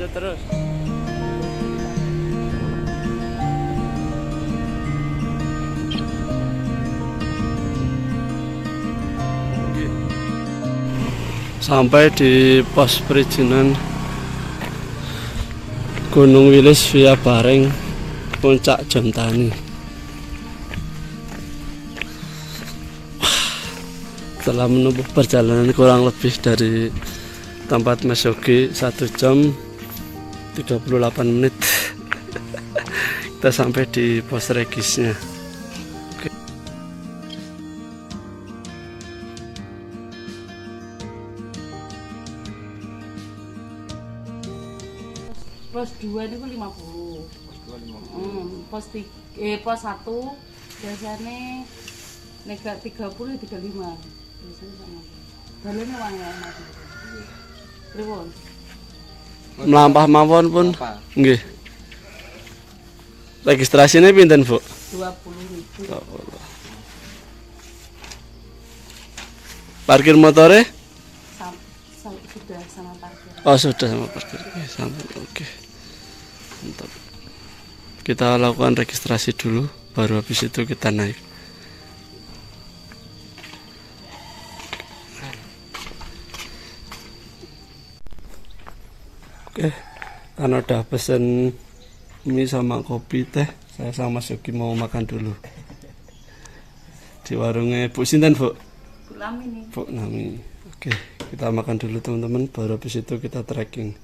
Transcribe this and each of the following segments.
lanjut terus. Sampai di pos perizinan Gunung Wilis via Bareng Puncak Jontani. Setelah menempuh perjalanan kurang lebih dari tempat Mas Yogi 1 jam 38 menit kita sampai di pos regisnya. Pos 2 itu 50. Pos 2 50. Pos 1 biasanya nega 30 35. Biasanya sama. Dalane wangi-wangi. Pripun? Melampah mawon pun nggih. Registrasinya pinten, Bu? 20.000. Parkir motore? Sudah sama parkir. Oh, sudah sama parkir. Oke, sama. Oke. Mantap. Kita lakukan registrasi dulu, baru habis itu kita naik. Oke, karena udah pesen mie sama kopi teh, saya sama Mas Yogi mau makan dulu di warungnya Bu Sinten, Bu? Bu Lami nih. Bu Nami. Oke, kita makan dulu teman-teman, baru habis itu kita trekking.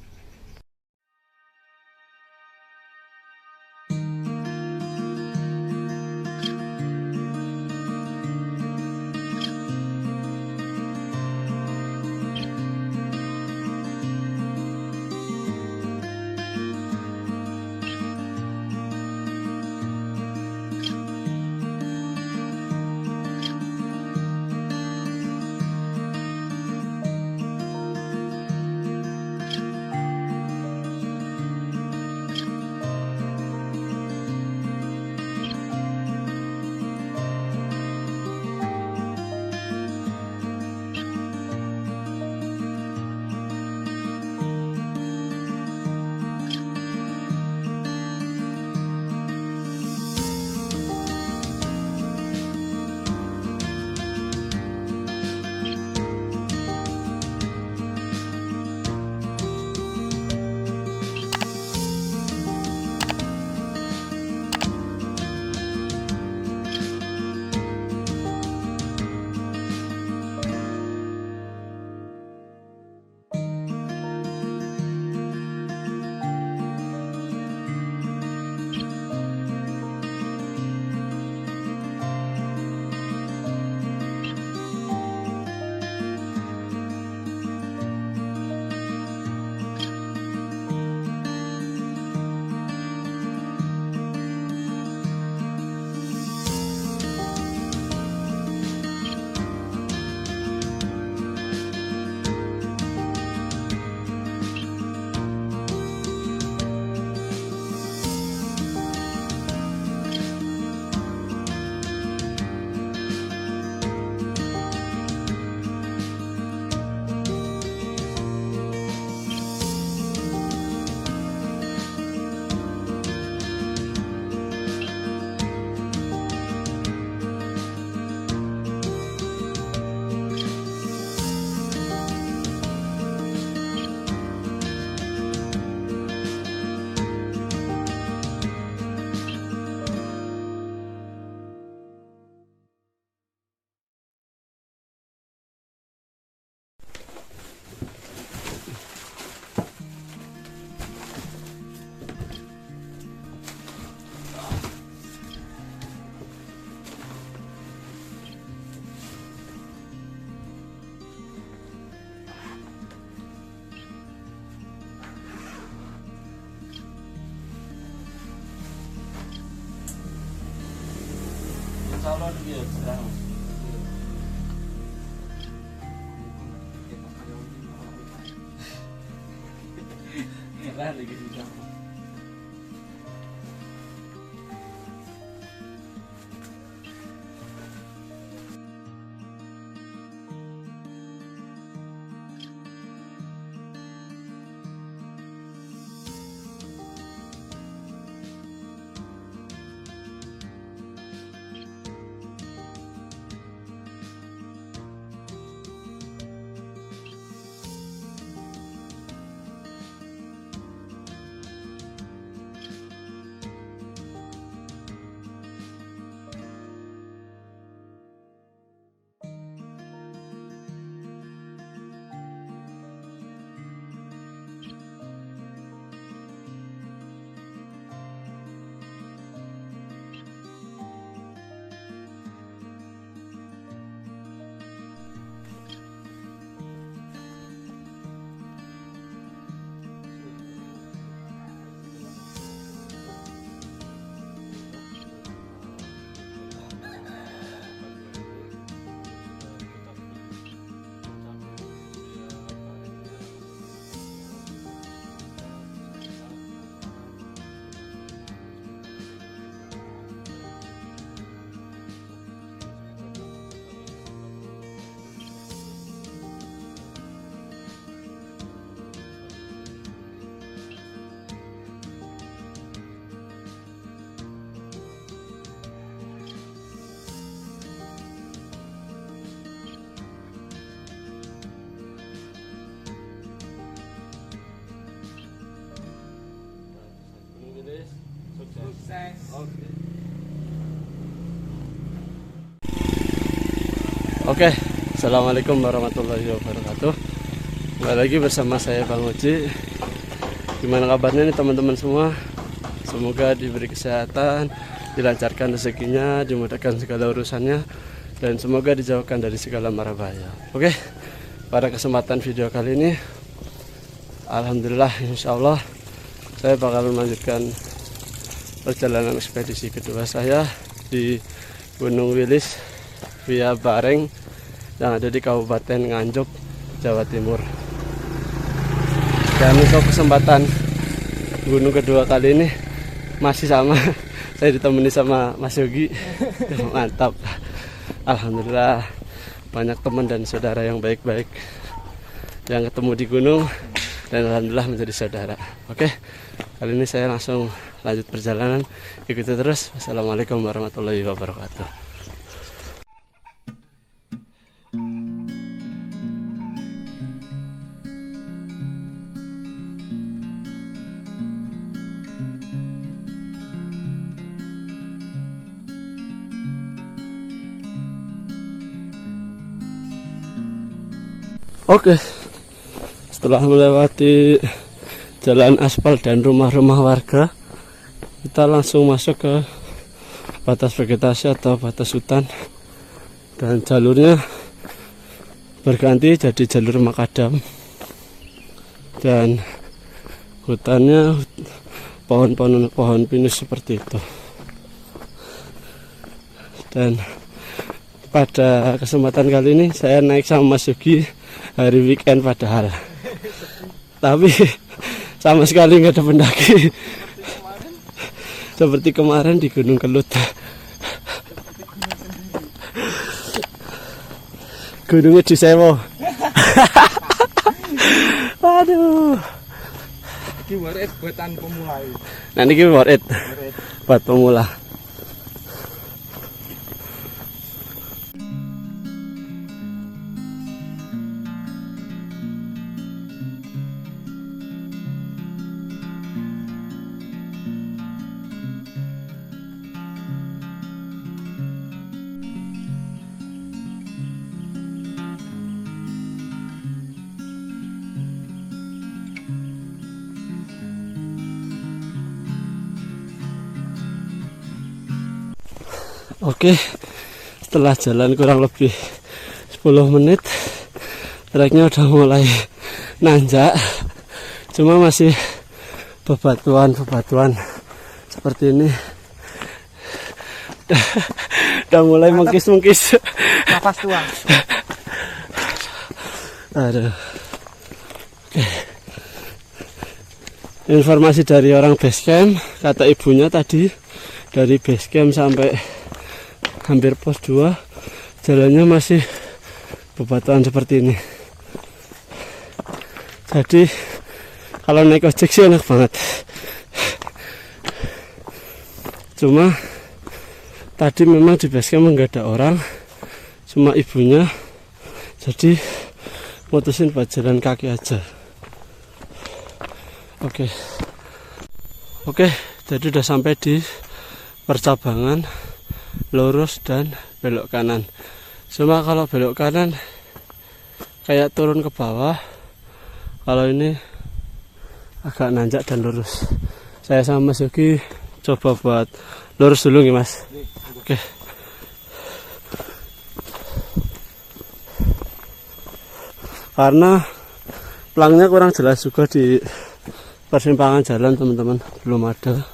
Insyaallah dia sekarang. Keren lagi juga. Sukses. Oke, assalamualaikum warahmatullahi wabarakatuh. Kembali lagi bersama saya Bang Uji. Gimana kabarnya nih teman-teman semua? Semoga diberi kesehatan, dilancarkan rezekinya, dimudahkan segala urusannya, dan semoga dijauhkan dari segala mara bahaya. Oke, pada kesempatan video kali ini, alhamdulillah, insya Allah, saya bakal melanjutkan perjalanan ekspedisi kedua saya di Gunung Wilis via Bareng yang ada di Kabupaten Nganjuk, Jawa Timur. Dan untuk kesempatan gunung kedua kali ini masih sama, saya ditemani sama Mas Yogi. Mantap, alhamdulillah, banyak teman dan saudara yang baik-baik yang ketemu di gunung, dan alhamdulillah menjadi saudara. Oke, kali ini saya langsung lanjut perjalanan, ikuti terus. Wassalamualaikum warahmatullahi wabarakatuh. Oke, setelah melewati jalan aspal dan rumah-rumah warga, kita langsung masuk ke batas vegetasi atau batas hutan, dan jalurnya berganti jadi jalur makadam, dan hutannya pohon pinus seperti itu. Dan pada kesempatan kali ini saya naik sama Mas Yogi hari weekend padahal, tapi sama sekali nggak ada pendaki seperti kemarin di Gunung Kelut. Gunungnya di Sewo. Aduh. Ini worth it buatan pemula. Nah ini worth it buat pemula. Oke, setelah jalan kurang lebih 10 menit, treknya udah mulai nanjak, cuma masih bebatuan seperti ini. Udah mulai mengkis-mengkis. Nafas tuang. Aduh. Oke. Informasi dari orang basecamp, kata ibunya tadi dari basecamp sampai hampir pos 2 jalannya masih bebatuan seperti ini. Jadi kalau naik ojek sih enak banget, cuma tadi memang di basecamp nggak ada orang, cuma ibunya, jadi mutusin buat jalan kaki aja. Oke, jadi udah sampai di percabangan lurus dan belok kanan. Cuma kalau belok kanan kayak turun ke bawah, kalau ini agak nanjak dan lurus. Saya sama Mas Yogi coba buat lurus dulu nih Mas. Oke. Karena pelangnya kurang jelas juga di persimpangan jalan teman-teman, belum ada.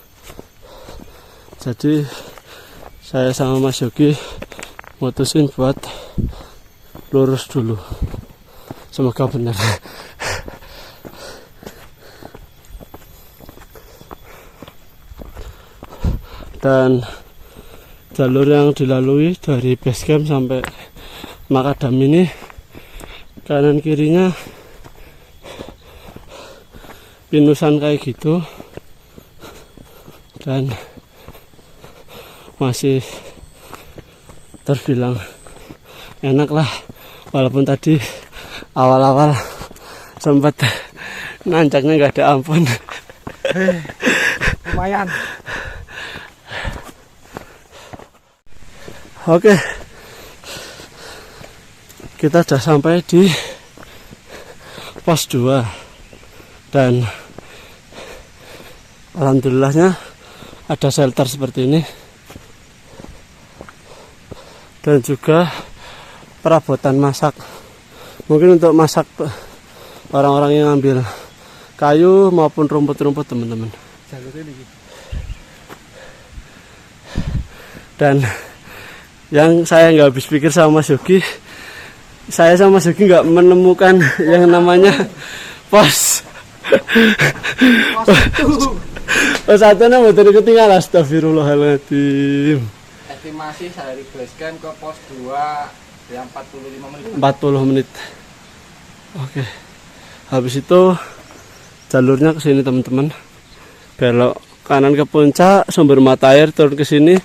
Jadi saya sama Mas Yogi mutusin buat lurus dulu. Semoga benar. Dan jalur yang dilalui dari basecamp sampai makadam ini, kanan kirinya pinusan kayak gitu, dan masih terbilang enak lah, walaupun tadi awal-awal sempat nanjaknya nggak ada ampun. Lumayan. Oke, kita sudah sampai di pos 2 dan alhamdulillahnya ada shelter seperti ini dan juga perabotan masak, mungkin untuk masak orang-orang yang ambil kayu maupun rumput-rumput teman-teman. Dan yang saya nggak habis pikir sama Mas Yogi, saya sama Mas Yogi nggak menemukan yang namanya pos satu nih betul ketinggalan. Astagfirullahaladzim. Estimasi saya requestkan ke pos 2 yang 45 menit. 40 menit. Oke. Habis itu jalurnya ke sini teman-teman. Belok kanan ke puncak, sumber mata air turun ke sini.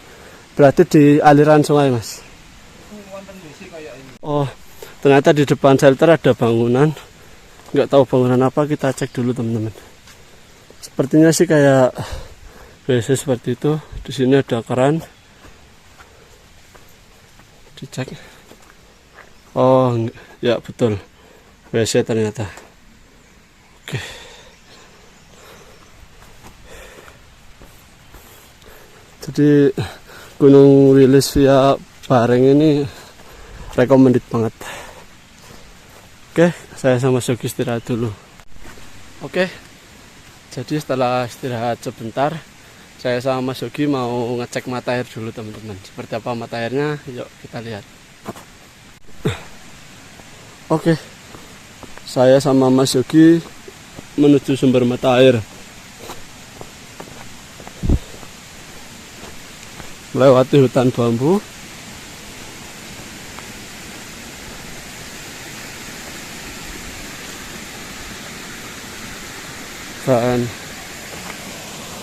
Berarti di aliran sungai, Mas. Oh, ternyata di depan shelter ada bangunan. Nggak tahu bangunan apa, kita cek dulu teman-teman. Sepertinya sih kayak WC seperti itu. Di sini ada keran. Dicek. Oh, ya betul. WC ternyata. Oke. Jadi Gunung Wilis via Bareng ini recommended banget. Oke, saya sama Yogi istirahat dulu. Oke, jadi setelah istirahat sebentar, saya sama Mas Yogi mau ngecek mata air dulu teman-teman. Seperti apa mata airnya, yuk kita lihat. Oke, saya sama Mas Yogi menuju sumber mata air. Melewati hutan bambu. Dan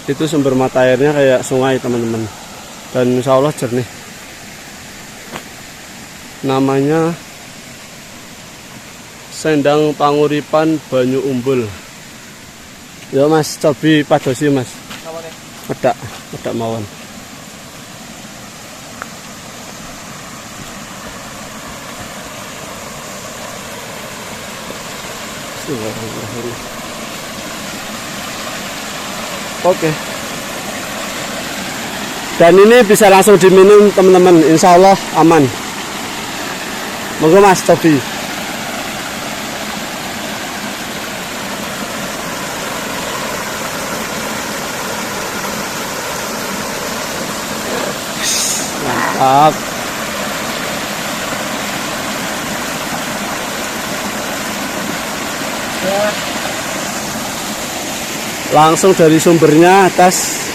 itu sumber mata airnya kayak sungai teman-teman. Dan insya Allah jernih. Namanya Sendang Panguripan Banyu Umbul. Ya Mas, cobi padosi Mas. Medak mawon. Oke. Dan ini bisa langsung diminum teman-teman, insya Allah aman. Monggo Mas cobi. Mantap. Langsung dari sumbernya atas.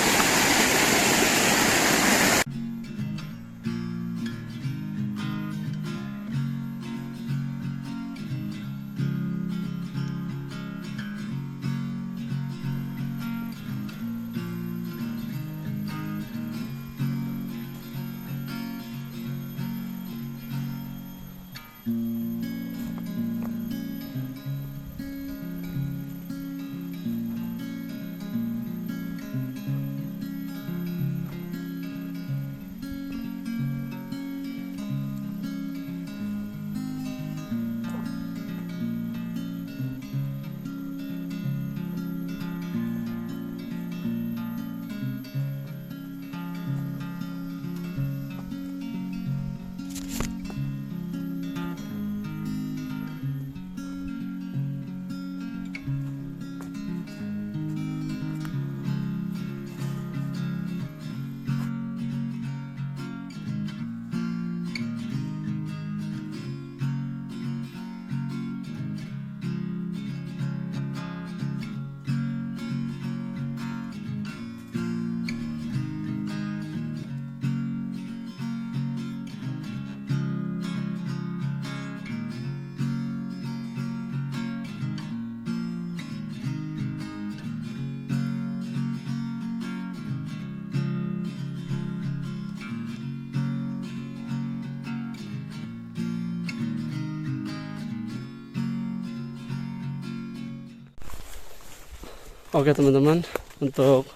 Oke teman-teman, untuk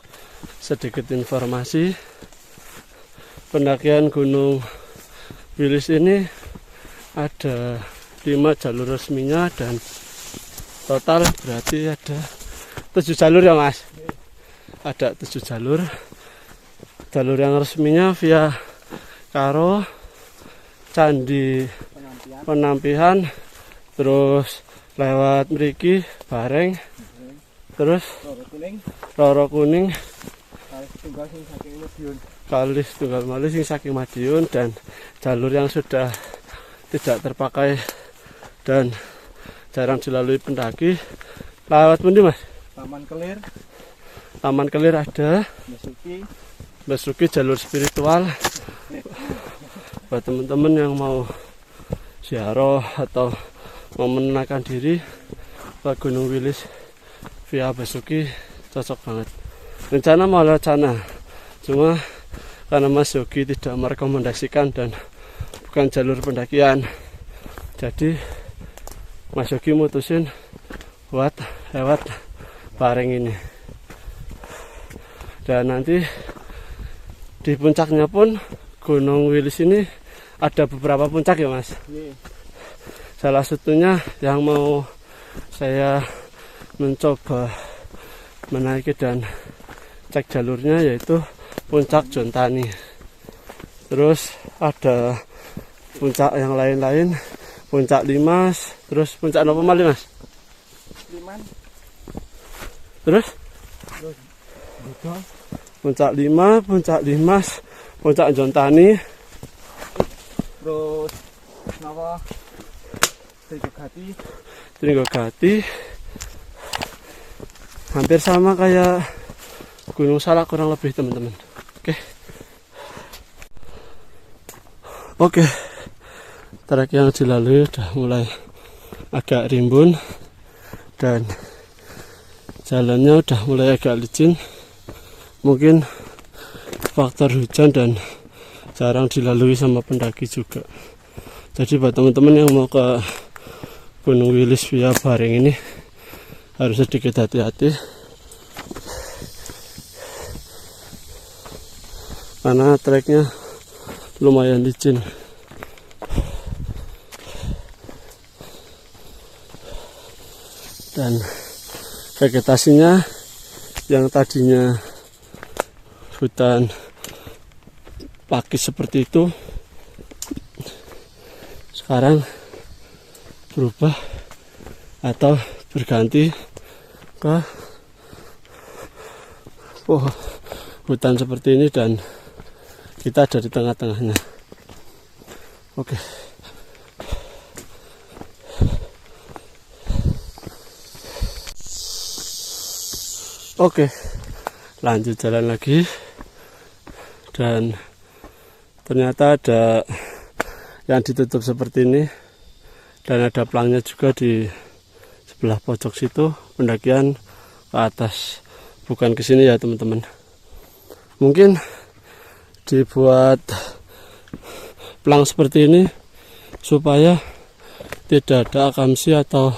sedikit informasi, pendakian Gunung Wilis ini ada 5 jalur resminya dan total berarti ada 7 jalur ya Mas. Ada 7 jalur. Jalur yang resminya via Karo, Candi Penampihan, terus lewat Mriki, Bareng, terus Roro Kuning, Kalis Tunggal Malih sing saking Madiun, dan jalur yang sudah tidak terpakai dan jarang dilalui pendaki lewat pundi Mas? Taman Kelir, Taman Kelir ada, Basuki, jalur spiritual buat teman-teman yang mau ziarah atau mau menenangkan diri ke Gunung Wilis via Basuki cocok banget. Rencana mau lewat sana, cuma karena Mas Yogi tidak merekomendasikan dan bukan jalur pendakian, jadi Mas Yogi mutusin buat lewat Bareng ini. Dan nanti di puncaknya pun Gunung Wilis ini ada beberapa puncak ya Mas. Salah satunya yang mau saya mencoba menaiki dan cek jalurnya yaitu puncak Jontani. Terus ada puncak yang lain-lain, puncak Limas, terus puncak apa malih Mas? Liman, Terus puncak Limas, puncak Jontani, terus napa? Tringgogati. Hampir sama kayak Gunung Salak kurang lebih teman-teman. Oke. Trek yang dilalui udah mulai agak rimbun dan jalannya udah mulai agak licin. Mungkin faktor hujan dan jarang dilalui sama pendaki juga. Jadi buat teman-teman yang mau ke Gunung Wilis via Bareng ini harus sedikit hati-hati karena treknya lumayan licin. Dan vegetasinya yang tadinya hutan pakis seperti itu sekarang berubah atau berganti ke hutan seperti ini dan kita ada di tengah-tengahnya. Oke, lanjut jalan lagi dan ternyata ada yang ditutup seperti ini dan ada pelangnya juga di sebelah pojok situ, pendakian ke atas, bukan ke sini ya teman-teman. Mungkin dibuat pelang seperti ini supaya tidak ada akamsi atau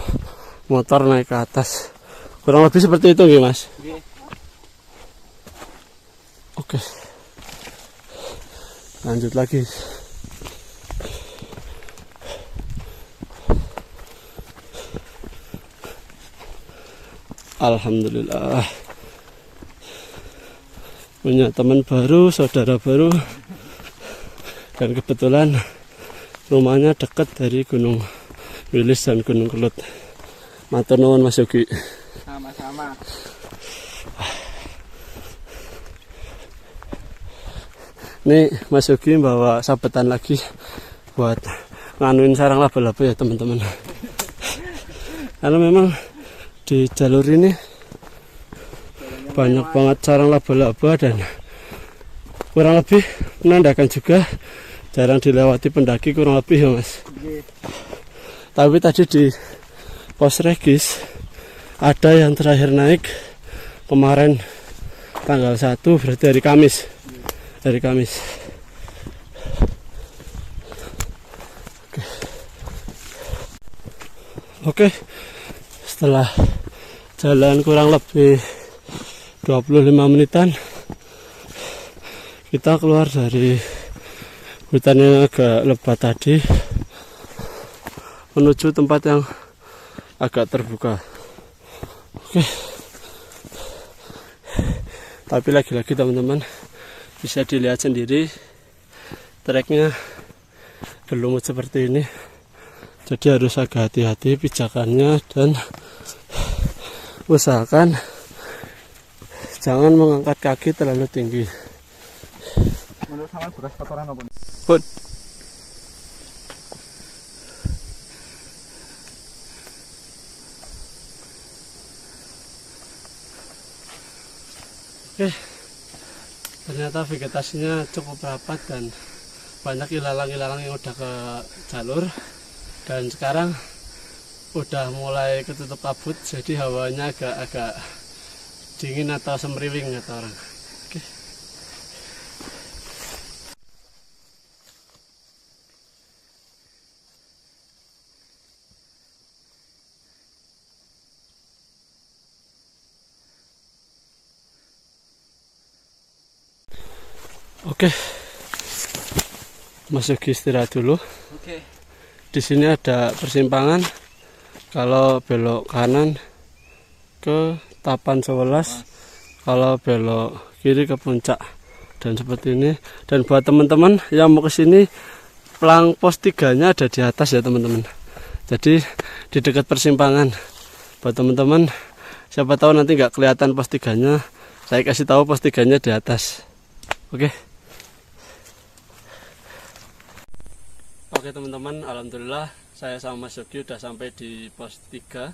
motor naik ke atas, kurang lebih seperti itu ya Mas. Oke, lanjut lagi. Alhamdulillah punya teman baru, saudara baru, dan kebetulan rumahnya dekat dari Gunung Wilis dan Gunung Kelut. Matur nuwun Mas Yogi. Sama-sama. Nih Mas Yogi bawa sabetan lagi buat nganuin sarang laba-laba ya teman-teman. Karena memang di jalur ini banyak banget sarang laba-laba dan kurang lebih menandakan juga jarang dilewati pendaki kurang lebih ya Mas. Tapi tadi di pos regis ada yang terakhir naik kemarin tanggal 1, berarti hari Kamis. Oke. Setelah jalan kurang lebih 25 menitan kita keluar dari hutan yang agak lebat tadi menuju tempat yang agak terbuka. Oke. Tapi lagi-lagi teman-teman bisa dilihat sendiri treknya berlumut seperti ini. Jadi harus agak hati-hati pijakannya dan usahakan jangan mengangkat kaki terlalu tinggi. Menurut sama beras kotoran apa? Put. Oke, ternyata vegetasinya cukup rapat dan banyak ilalang-ilalang yang udah ke jalur, dan sekarang udah mulai ketutup kabut, jadi hawanya agak dingin atau semriwing kata orang. Oke. Oke, Mas Yogi istirahat dulu. Oke. Di sini ada persimpangan. Kalau belok kanan ke Tapan 11, kalau belok kiri ke Puncak. Dan seperti ini. Dan buat teman-teman yang mau ke sini, pelang pos 3-nya ada di atas ya teman-teman. Jadi di dekat persimpangan. Buat teman-teman, siapa tahu nanti nggak kelihatan pos 3-nya, saya kasih tahu pos 3-nya di atas. Oke. Oke teman-teman, alhamdulillah saya sama Mas Yogi udah sampai di pos 3.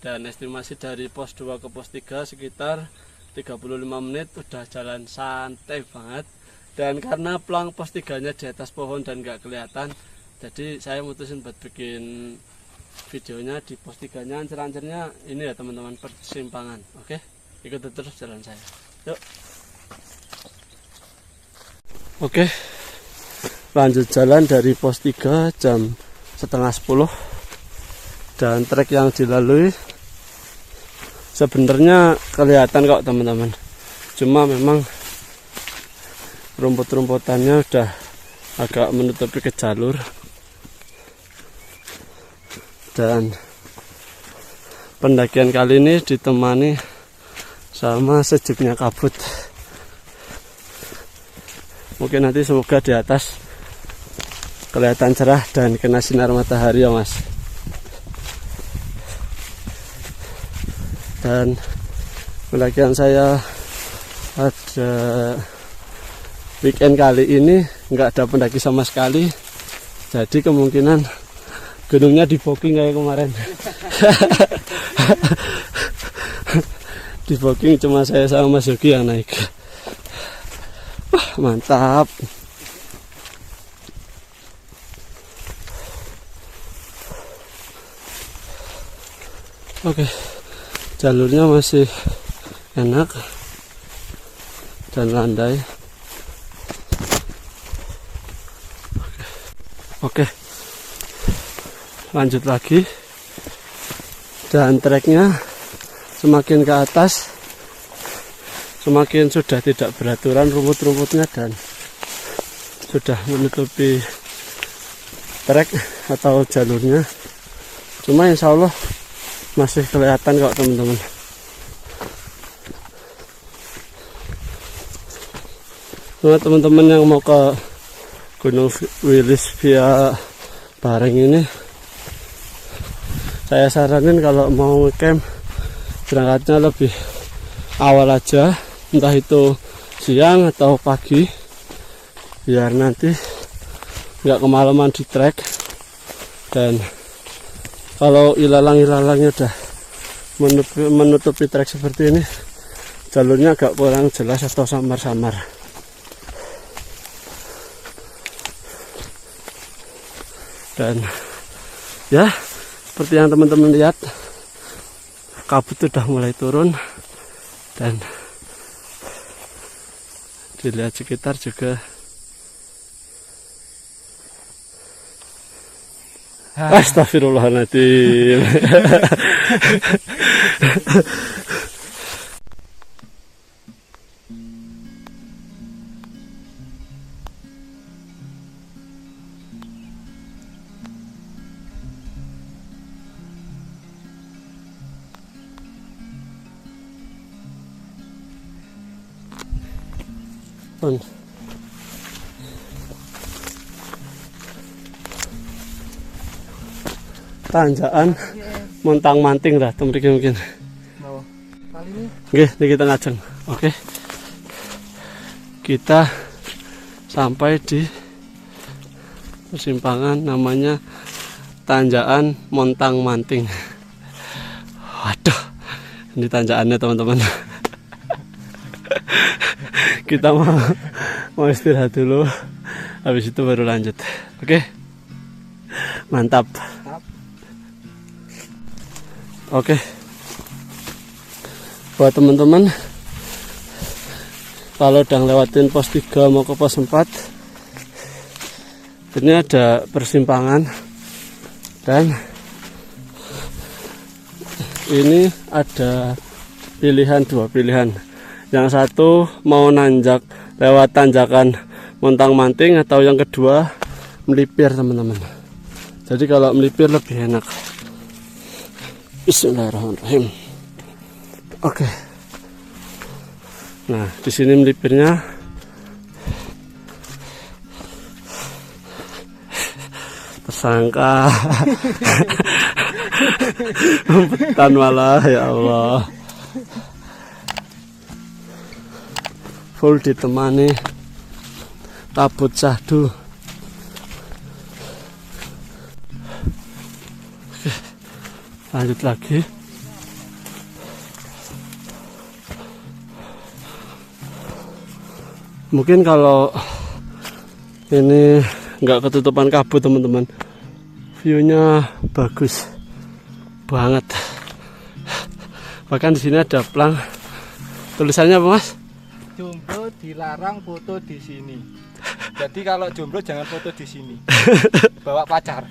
Dan estimasi dari pos 2 ke pos 3 sekitar 35 menit, udah jalan santai banget. Dan karena pelang pos 3-nya di atas pohon dan gak kelihatan, jadi saya mutusin buat bikin videonya di pos 3-nya. Ancer-ancernya ini ya teman-teman, persimpangan. Oke, ikuti terus jalan saya. Yuk. Oke, lanjut jalan dari pos 3 jam setengah 10. Dan trek yang dilalui sebenarnya kelihatan kok teman-teman, cuma memang rumput-rumputannya udah agak menutupi ke jalur. Dan pendakian kali ini ditemani sama sejuknya kabut. Mungkin nanti semoga di atas kelihatan cerah dan kena sinar matahari ya Mas. Dan pendakian saya ada weekend kali ini nggak ada pendaki sama sekali, jadi kemungkinan gunungnya di booking kayak kemarin. Di booking cuma saya sama Mas Yogi yang naik. Wah, mantap. Oke, jalurnya masih enak dan landai. Oke, lanjut lagi. Dan treknya semakin ke atas semakin sudah tidak beraturan rumput-rumputnya dan sudah menutupi trek atau jalurnya. Cuma insya Allah masih kelihatan kok teman-teman. Cuma teman-teman yang mau ke Gunung Wilis via Bareng ini, saya saranin kalau mau camp berangkatnya lebih awal aja, entah itu siang atau pagi, biar nanti nggak kemalaman di trek. Dan kalau ilalang-ilalangnya udah menutupi trek seperti ini, jalurnya agak kurang jelas atau samar-samar. Dan ya seperti yang teman-teman lihat, kabut sudah mulai turun dan dilihat sekitar juga. Astagfirullahaladzim. pun. Tanjakan montang manting lah temen iki mungkin. Kali ini Nggih, niki kita ngajeng. Oke. Kita sampai di persimpangan namanya Tanjakan Montang Manting. Waduh, ini tanjakannya teman-teman. Kita mau istirahat dulu, habis itu baru lanjut. Oke, mantap. Oke, buat teman-teman kalau udah lewatin pos 3 mau ke pos 4, ini ada persimpangan dan ini ada dua pilihan. Yang satu mau nanjak lewat tanjakan Montang Manting, atau yang kedua melipir teman-teman. Jadi kalau melipir lebih enak. Bismillahirrahmanirrahim. Oke. Nah, di sini melipirnya tersangka umpetan malah, ya Allah. Full ditemani kabut syahdu. Oke, lanjut lagi. Mungkin kalau ini nggak ketutupan kabut teman-teman, viewnya bagus banget. Bahkan di sini ada plang, tulisannya apa mas? jomblo dilarang foto di sini. Jadi kalau jomblo jangan foto di sini. Bawa pacar.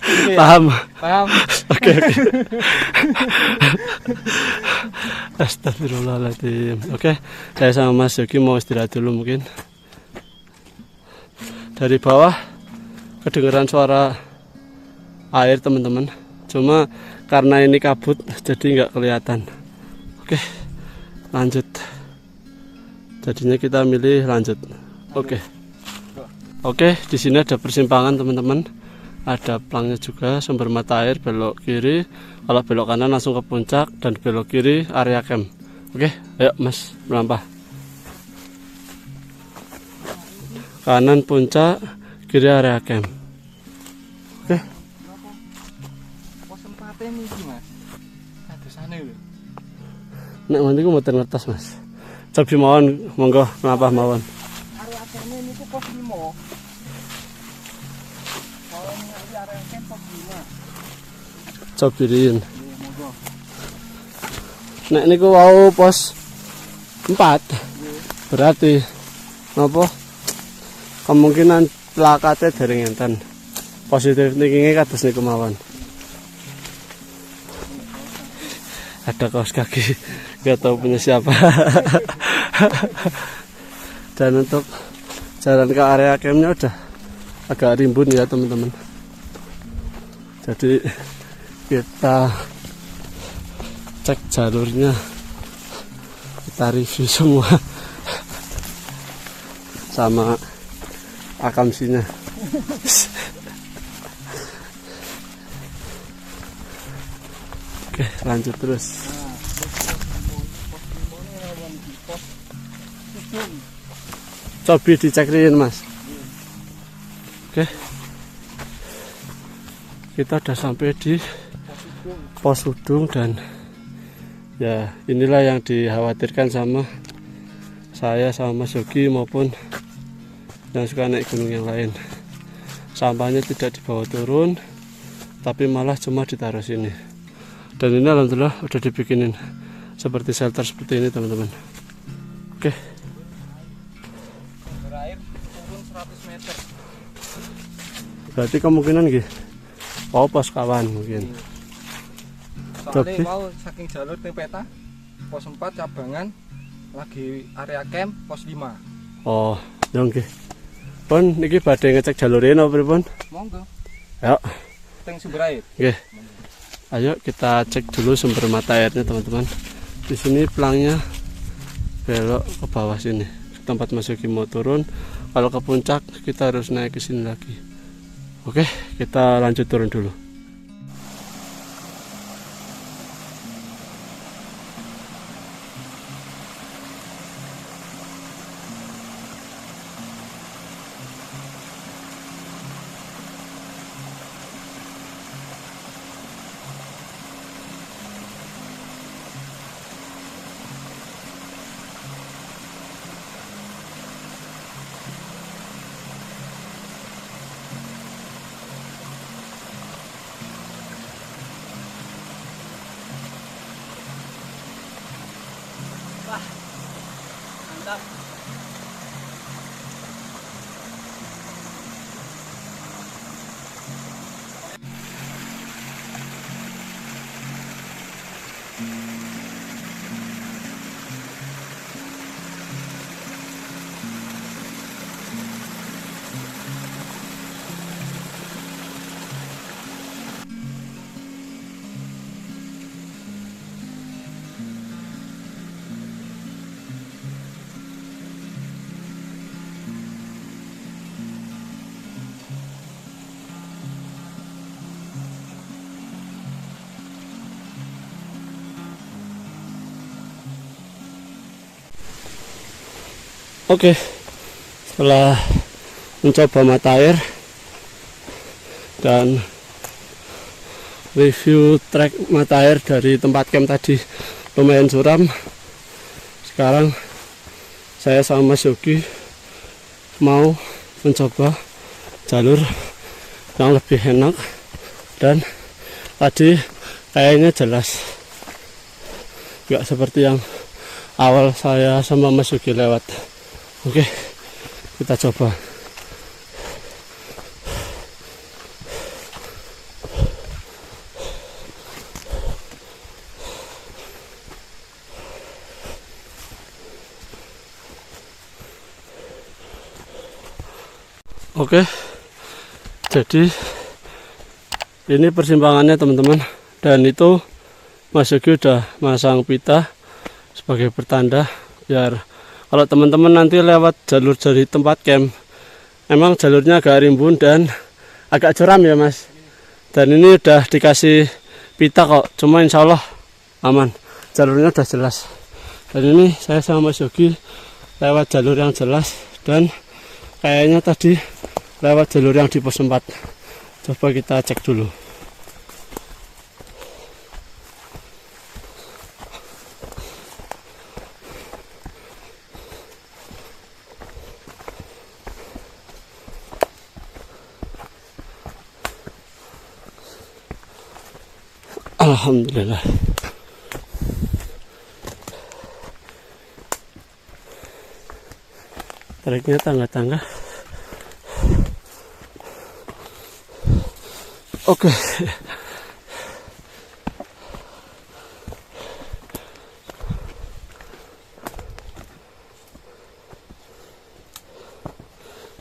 Gitu ya? Paham? Paham. Oke. Astagfirullahaladzim. Oke, saya sama Mas Yogi mau istirahat dulu mungkin. Dari bawah kedengeran suara air teman-teman. Cuma karena ini kabut jadi nggak kelihatan. Oke, lanjut. Jadinya kita milih lanjut. Oke, di sini ada persimpangan teman-teman. Ada plangnya juga, sumber mata air, belok kiri. Kalau belok kanan langsung ke puncak, dan belok kiri area camp. Oke, ayo mas melampah. Kanan puncak, kiri area camp. Oke. Pos 4 ini mas. Ada sana lho. Nek nanti aku mau ngertos mas. Cobi mawon, monggo melampah mawon. Area camp ini tuh pos 5. Kalau ini area camp pos 5. Cobirin. Iya, monggo. Nek niku wau pos 4. Berarti napa? Kemungkinan plakatnya dari ngenten. Positif thinkingnya kados niku mawon. Ada kaos kaki, nggak tahu punya siapa. Dan untuk jalan ke area campnya udah agak rimbun ya teman-teman. Jadi kita cek jalurnya, kita review semua sama akamsinya. Oke, lanjut terus. Coba dicekrin mas. Oke, kita udah sampai di pos Udung, dan ya inilah yang dikhawatirkan sama saya sama Mas Yogi maupun yang suka naik gunung yang lain. Sampahnya tidak dibawa turun, tapi malah cuma ditaruh sini. Dan ini alhamdulillah udah dibikinin seperti shelter seperti ini teman-teman. Oke. Air turun 100 meter. Berarti kemungkinan gitu. Oh, pos kawan mungkin. Soalnya Tapi mau saking jalur tim peta pos 4 cabangan lagi area camp pos 5. oh, ya nggih. Pun niki badhe ngecek jalure napa pripun? Monggo. Ya. Teng sumber air. Nggih. Ayo kita cek dulu sumber mata airnya teman-teman. Di sini pelangnya belok ke bawah sini. tempat Mas Yogi mau turun. Kalau ke puncak kita harus naik ke sini lagi. Oke, kita lanjut turun dulu. Mantap. Oke, setelah mencoba mata air dan review trek mata air dari tempat camp tadi lumayan curam, sekarang saya sama Mas Yogi mau mencoba jalur yang lebih enak, dan tadi kayaknya jelas nggak seperti yang awal saya sama Mas Yogi lewat. Oke, kita coba. Oke, jadi ini persimpangannya teman-teman, dan itu Mas Yogi udah masang pita sebagai pertanda biar kalau teman-teman nanti lewat jalur dari tempat camp, emang jalurnya agak rimbun dan agak curam ya Mas. Dan ini udah dikasih pita kok, cuma insya Allah aman, jalurnya udah jelas. Dan ini saya sama Mas Yogi lewat jalur yang jelas, dan kayaknya tadi lewat jalur yang di pos 4. Coba kita cek dulu. Alhamdulillah. Treknya tangga-tangga. Oke.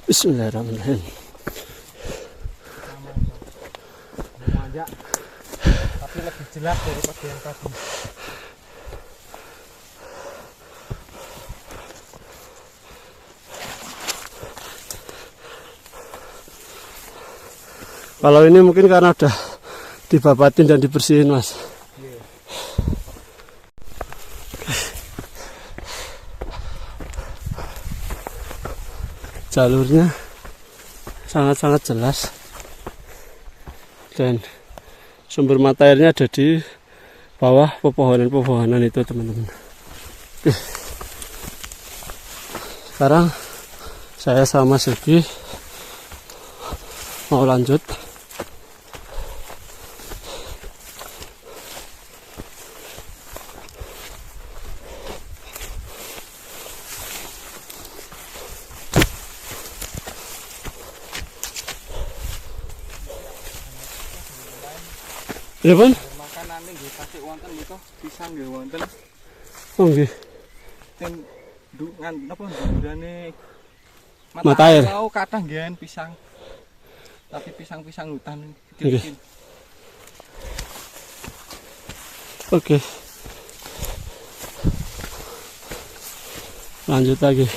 Bismillahirrahmanirrahim. Memanjak, tapi lebih jelas daripada yang tadi. Kalau ini mungkin karena udah dibabatin dan dibersihin Mas. Jalurnya sangat-sangat jelas, dan sumber mata airnya ada di bawah pepohonan-pepohonan itu teman-teman. Sekarang saya sama Yogi mau lanjut. Ya pun? Makanan ini nggih pasik wonten niku, pisang nggih wonten. Oh nggih. Ten napa ndurane Mata air. Mau kathah nggih pisang. Tapi pisang-pisang hutan Nggih. kecil-kecil. Oke. Lanjut lagi.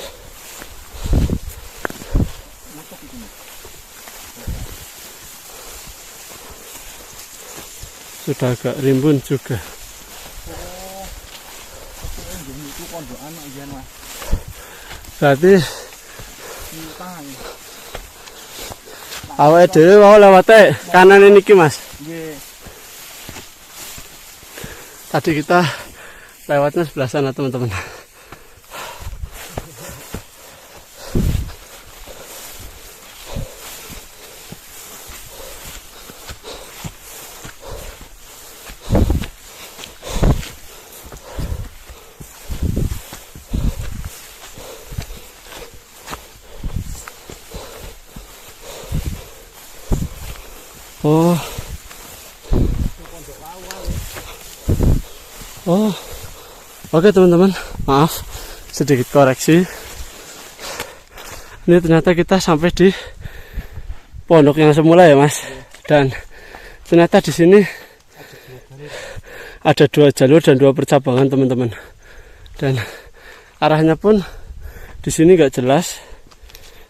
sudah agak rimbun juga. Itu kondokan iya Mas. Berarti Utang. awake dhewe mau lewate kanan niki Mas. Nggih. Tadi kita lewatnya sebelah sana teman-teman. Oh. Oh. Oke teman-teman, maaf sedikit koreksi. Ini ternyata kita sampai di pondok yang semula ya Mas. Dan ternyata di sini ada 2 jalur dan 2 percabangan teman-teman. Dan arahnya pun di sini nggak jelas.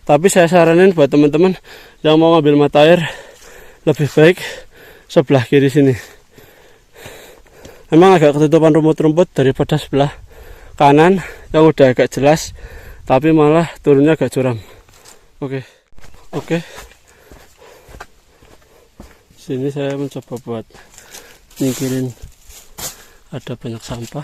Tapi saya saranin buat teman-teman yang mau ngambil mata air, lebih baik sebelah kiri sini. Memang agak ketutupan rumput-rumput daripada sebelah kanan yang udah agak jelas, tapi malah turunnya agak curam. Oke. Sini saya mencoba buat nyingkirin, ada banyak sampah.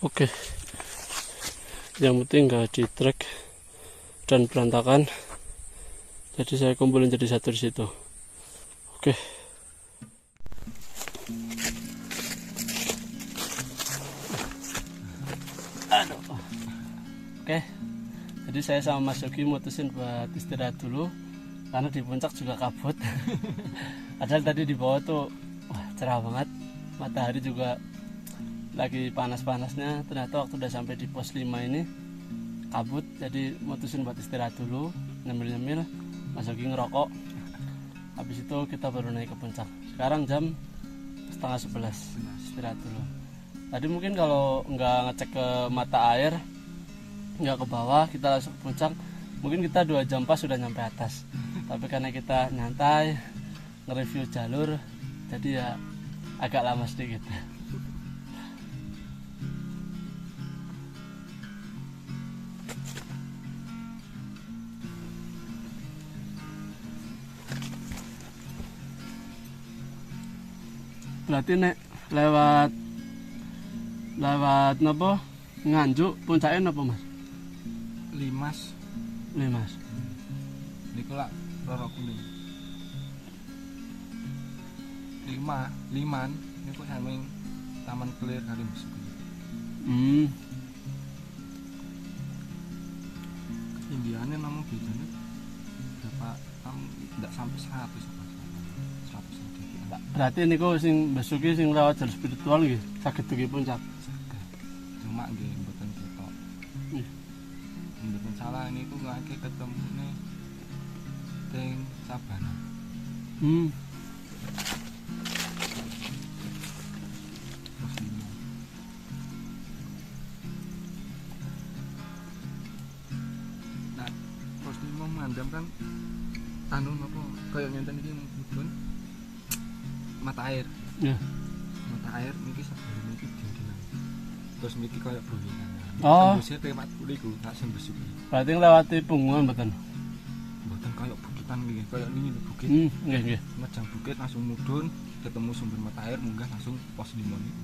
Oke, yang penting nggak di trek dan berantakan, jadi saya kumpulin jadi satu di situ. Oke. Oke, jadi saya sama Mas Yogi mutusin buat istirahat dulu karena di puncak juga kabut. Padahal tadi di bawah tuh cerah banget, matahari juga lagi panas-panasnya. Ternyata waktu udah sampai di pos 5 ini kabut, jadi mutusin buat istirahat dulu, nyemil-nyemil, Mas Yogi ngerokok. Habis itu kita baru naik ke puncak. Sekarang jam 10:30, istirahat dulu. Tadi mungkin kalau nggak ngecek ke mata air, nggak ke bawah, kita langsung ke puncak, mungkin kita 2 jam pas sudah nyampe atas. Tapi karena kita nyantai nge-review jalur, jadi ya agak lama sedikit. Berarti nek lewat napa Nganjuk puncaknya napa Mas? Limas. Niku lak Roro Kuning. Liman niku samping Taman Kelir kali Besuki. Indiannya namun bedanya berapa tidak sampai 100 Berarti niku sing Besuki sing lewat jalur spiritual nggih saged dugi puncak. Cuma nggih mboten ketok. Mboten salah niku ngake ketemune teng Sabana. Nah, pos 5 mandam kan anu napa kaya ngenten iki mudun mata air. Ya. Mata air niki sebelum iki dindingan. Terus niki kaya buyingan. Oh. Tembusnya temat kuliku tak sembus iki. Berarti nglewati punggungan mboten? Mboten kaya bukitan niki, kaya niki lho bukit. Nggih. Majang bukit langsung mudhun, ketemu sumber mata air munggah langsung pos 5 niku.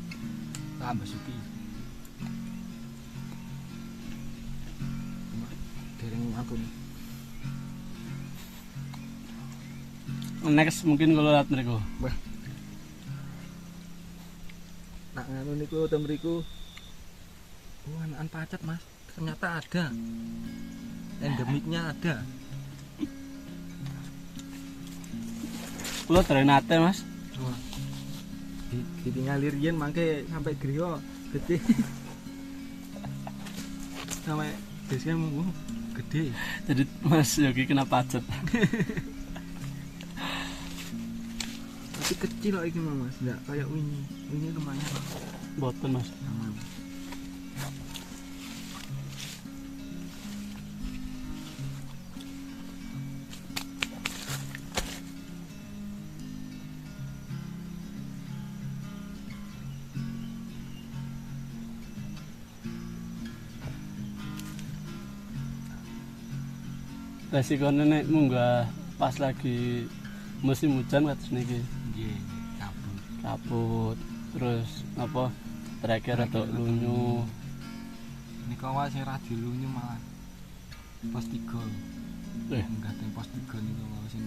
Tak Basuki. Dereng aku nih. Next mungkin kalau lihat mriku. Wah. tak nganu niku temriku. Anakan pacat Mas, ternyata ada. Endemiknya ada. Kulo dereng nate Mas. Wah. Ditinggal riyen mangke sampai griya gede. Sampai desnya munggu gede. Jadi Mas Yogi kena pacet. Tapi kecil lagi Mas, enggak kayak wingi. Wingi lumayan. Boten Mas. Aman. Resikonya nek munggah pas lagi musim hujan kados niki. Nggih, kabut. Kabut. Terus apa? Terakhir atau lunyu. Nika wae sing ra dilunyu malah pos 3. Enggak teng pos 3 niku wae sing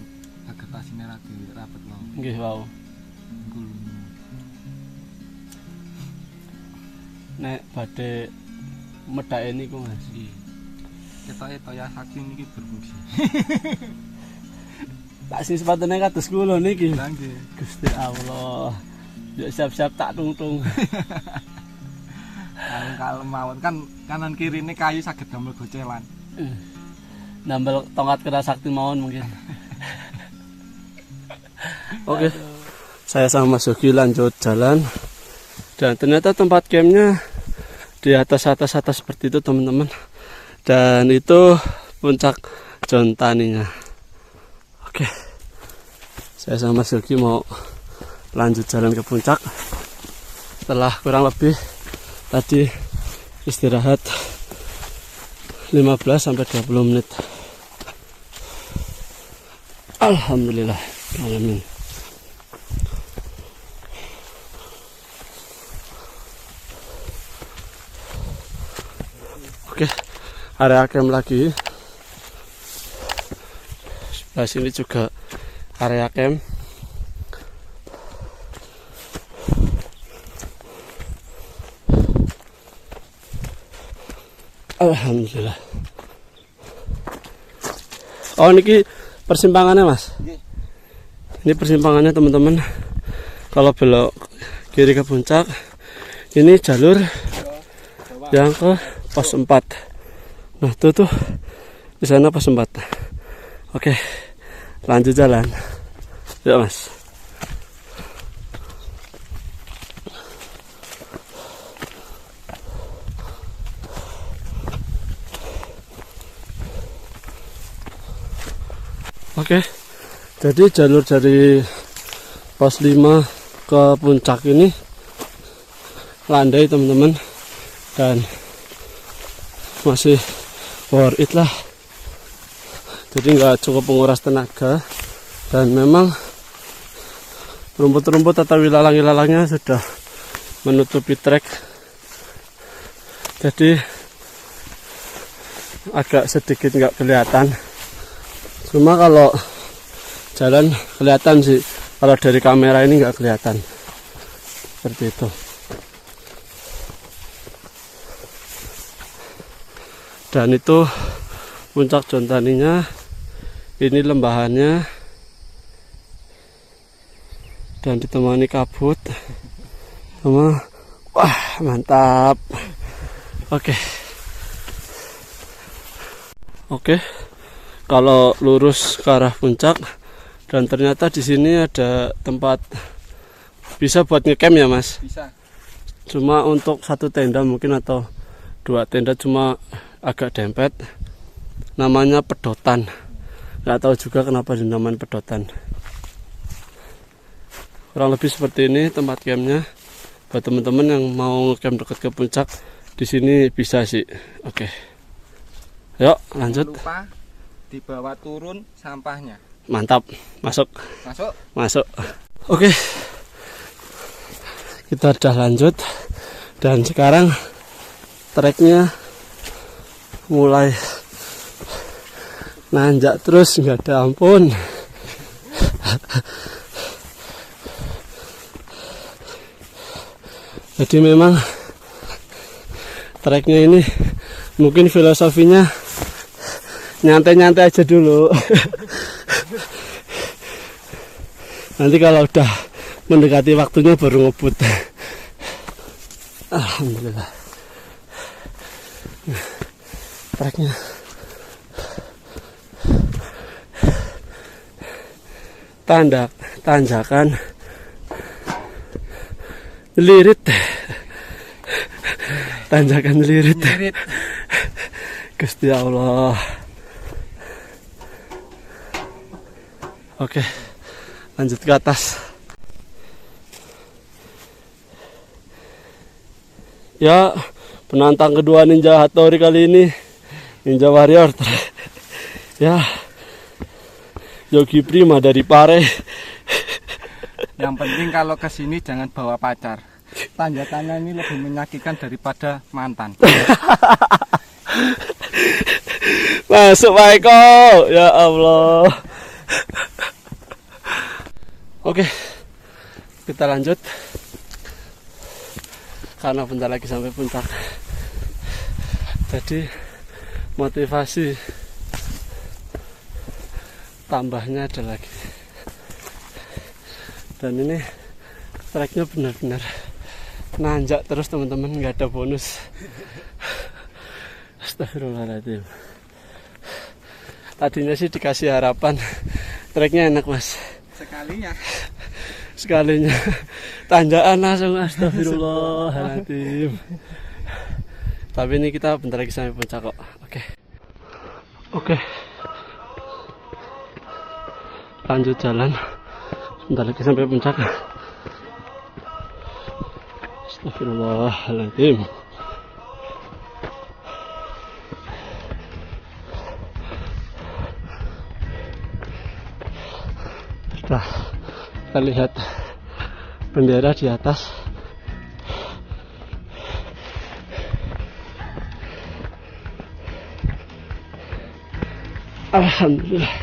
vegetasine ra dirapet lho. Nggih wau. Niku lunyu. Nek badhe medake niku Mas. Nggih. Ketoke toya sakti niki berfungsi. Tak sing sepatune kados kula niki. Lah nggih. Gusti Allah. Yuk siap-siap tak tungtung. Kalem mawon kan kanan kirine kayu saged damel gocelan. Nambel tongkat kena sakti mawon mungkin. Oke. Saya sama Mas Yogi lanjut jalan. Dan ternyata tempat campnya di atas seperti itu teman-teman. Dan itu puncak Jontaninya. Oke. Saya sama Mas Yogi mau lanjut jalan ke puncak. Setelah kurang lebih tadi istirahat 15-20 menit. Alhamdulillah. Amin. Oke. Area camp lagi. Sebelah sini juga area camp. Alhamdulillah. Oh, ini persimpangannya Mas. Ini persimpangannya teman-teman. Kalau belok kiri ke puncak, ini jalur yang ke pos 4. Nah, tuh di sana pos 4. Oke, lanjut jalan. Yuk Mas. Oke, jadi jalur dari pos 5 ke puncak ini landai teman-teman, dan masih worth it lah. Jadi nggak cukup menguras tenaga, dan memang rumput-rumput atau ilalang-ilangnya sudah menutupi trek, jadi agak sedikit nggak kelihatan. Cuma kalau jalan kelihatan sih, kalau dari kamera ini nggak kelihatan seperti itu. Dan itu puncak Jontaninya, ini lembahannya, dan ditemani kabut sama, wah mantap. Oke. Kalau lurus ke arah puncak, dan ternyata di sini ada tempat bisa buat ngecamp ya Mas. Bisa. Cuma untuk 1 tenda mungkin atau 2 tenda, cuma agak dempet. Namanya Pedotan. Nggak tahu juga kenapa dinamain Pedotan. Kurang lebih seperti ini tempat campnya. Buat teman-teman yang mau ngecamp dekat ke puncak, di sini bisa sih. Oke. Yuk lanjut. Jangan lupa dibawa turun sampahnya. Mantap, masuk. Masuk. Oke, kita udah lanjut, dan sekarang treknya mulai nanjak terus, nggak ada ampun. Jadi memang treknya ini mungkin filosofinya nyantai-nyantai aja dulu. Nanti kalau udah mendekati waktunya baru ngebut. Alhamdulillah. Treknya tanjakan lirit, tanjakan lirit. Gusti Allah. Oke, lanjut ke atas. Ya, penantang kedua Ninja Hattori kali ini Ninja Warrior. Ya, Yogi Prima dari Pare. Yang penting kalau kesini jangan bawa pacar. Tanjakannya ini lebih menyakitkan daripada mantan. Masuk Pak Eko. Ya Allah. Oke, kita lanjut. Karena bentar lagi sampai puncak. Jadi motivasi tambahnya ada lagi. Dan ini treknya benar-benar nanjak terus teman-teman, nggak ada bonus. Astagfirullahaladzim. Tadinya sih dikasih harapan treknya enak mas. Sekalinya tanjakan langsung, astagfirullahaladzim. Tapi ini kita bentar lagi sampai puncak kok. Oke. Lanjut jalan. Bentar lagi sampai puncak. Astagfirullahaladzim. Sudah, kita lihat bendera di atas. Alhamdulillah.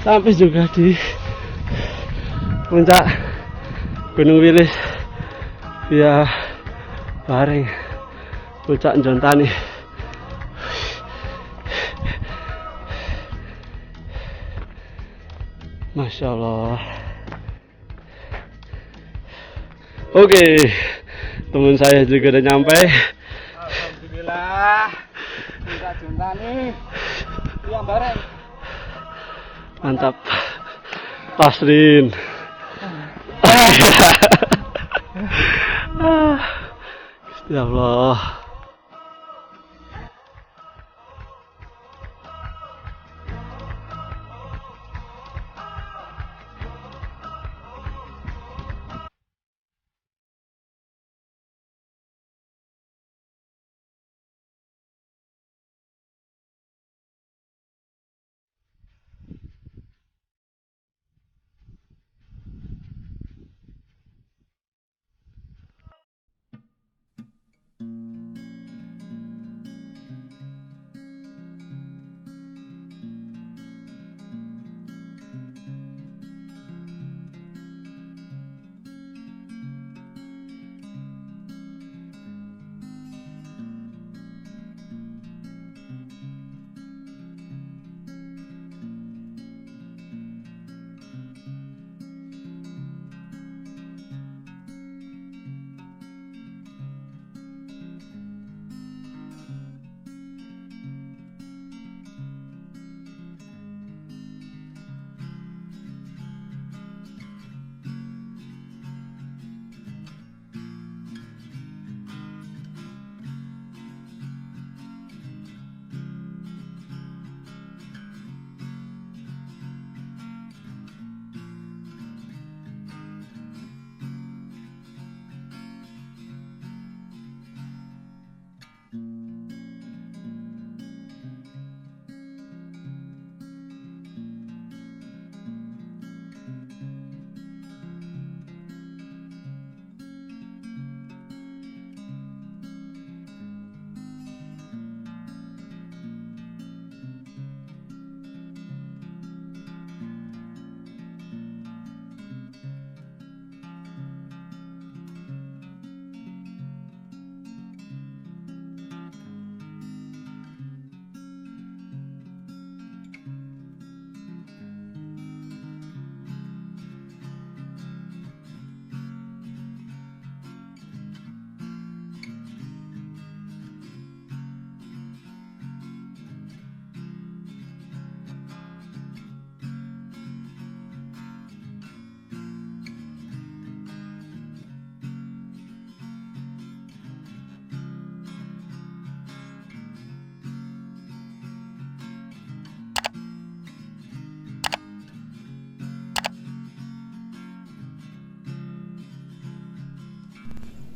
Sampai juga di puncak Gunung Wilis via Bareng, puncak Jontani. Masya Allah. Oke, teman saya juga udah nyampe. Alhamdulillah. Puncak Jontani. Yang Bareng. Mantap. Tasrin. Ya Allah.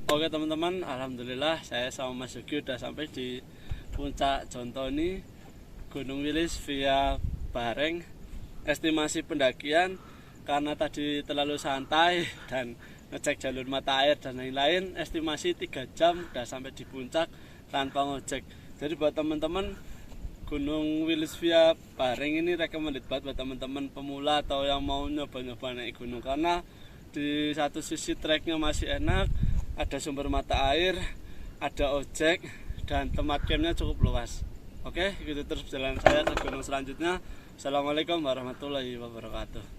Oke teman-teman, alhamdulillah saya sama Mas Yogi udah sampai di puncak Jontoni Gunung Wilis via Bareng. Estimasi pendakian karena tadi terlalu santai dan ngecek jalur mata air dan lain-lain, estimasi 3 jam udah sampai di puncak tanpa ngojek. Jadi buat teman-teman, Gunung Wilis via Bareng ini recommended banget buat teman-teman pemula atau yang mau nyoba-nyoba naik gunung, karena di satu sisi treknya masih enak, ada sumber mata air, ada ojek, dan tempat campnya cukup luas. Oke, ikuti terus perjalanan saya ke gunung selanjutnya. Assalamualaikum warahmatullahi wabarakatuh.